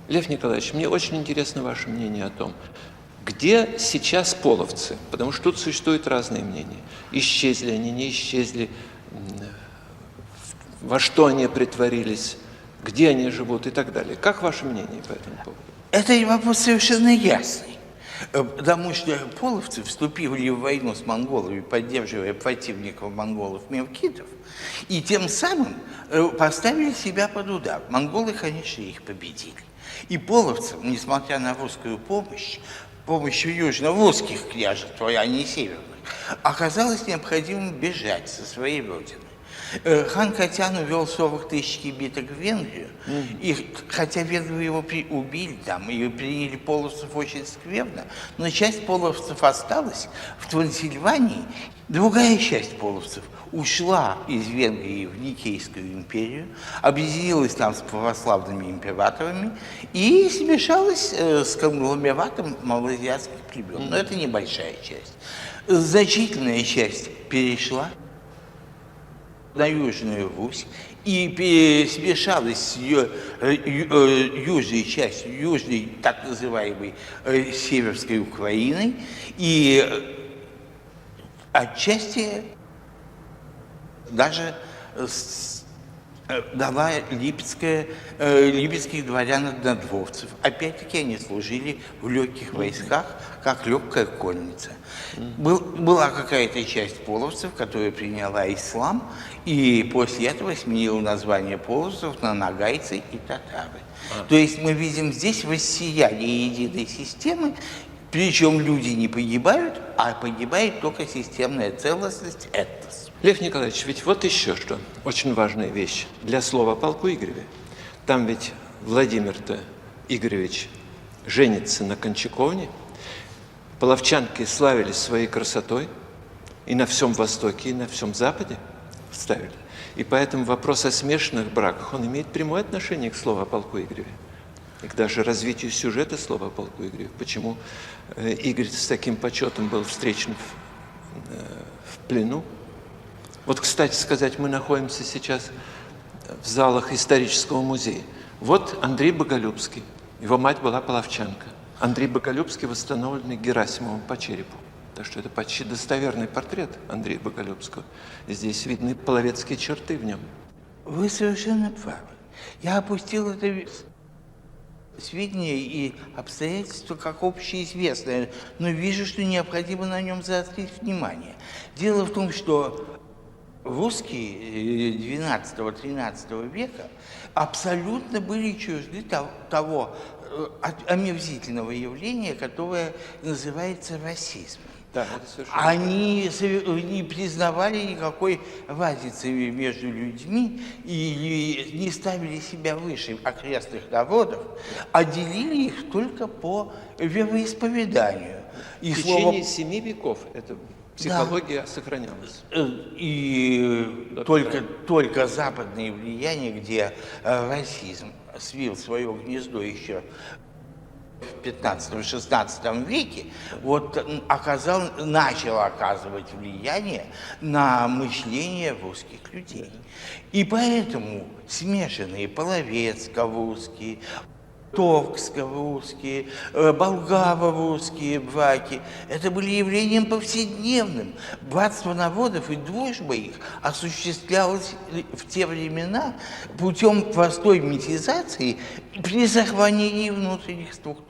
Лев Николаевич, мне очень интересно ваше мнение о том, где сейчас половцы, потому что тут существуют разные мнения. Исчезли они, не исчезли, во что они притворились, где они живут и так далее. Как ваше мнение по этому поводу? Это вопрос совершенно ясный. Потому что половцы вступили в войну с монголами, поддерживая противников монголов-мевкитов, и тем самым поставили себя под удар. Монголы, конечно, их победили. И половцам, несмотря на русскую помощь, помощью южно-русских княжеств, а не северных, оказалось необходимым бежать со своей родины. Хан Катян увел 40 тысяч кибиток в Венгрию, и хотя венгры его убили там и приняли половцев очень скверно, но часть половцев осталась в Трансильвании. Другая часть половцев ушла из Венгрии в Никейскую империю, объединилась там с православными императорами и смешалась с конгломератом малоазиатских племен. Но это небольшая часть. Значительная часть перешла на Южную Русь и смешалась с ее южной частью, южной так называемой Северской Украиной, и отчасти даже дала липецких дворян-однодворцев. Опять-таки они служили в легких войсках, как легкая конница. Была какая-то часть половцев, которая приняла ислам, и после этого сменила название половцев на нагайцы и татары. То есть мы видим здесь воссияние единой системы, причем люди не погибают, а погибает только системная целостность, этнос. Лев Николаевич, ведь вот еще что, очень важная вещь для слова о полку Игореве. Там ведь Владимир-то Игоревич женится на Кончаковне. Половчанки славились своей красотой и на всем Востоке, и на всем Западе ставили. И поэтому вопрос о смешанных браках, он имеет прямое отношение к слову о полку Игореве. И к даже развитию сюжета слова о полку Игореве. Почему Игорь с таким почетом был встречен в плену. Вот, кстати сказать, мы находимся сейчас в залах исторического музея. Вот Андрей Боголюбский. Его мать была половчанка. Андрей Боголюбский восстановленный Герасимовым по черепу. Так что это почти достоверный портрет Андрея Боголюбского. Здесь видны половецкие черты в нем. Вы совершенно правы. Я опустил это сведения и обстоятельства как общеизвестное, но вижу, что необходимо на нем заострить внимание. Дело в том, что русские XII-XIII века абсолютно были чужды того омерзительного явления, которое называется расизмом. Да, они не признавали никакой разницы между людьми и не ставили себя выше окрестных народов, а делили их только по вероисповеданию. И в течение 7 веков эта психология сохранялась. И только западное влияние, где расизм свил свое гнездо еще в 15-16 веке, начал оказывать влияние на мышление русских людей. И поэтому смешанные половецко-русские, торгско-русские, болгаро-русские браки – это были явлением повседневным. Братство народов и дружба их осуществлялась в те времена путем простой метизации при сохранении внутренних структур.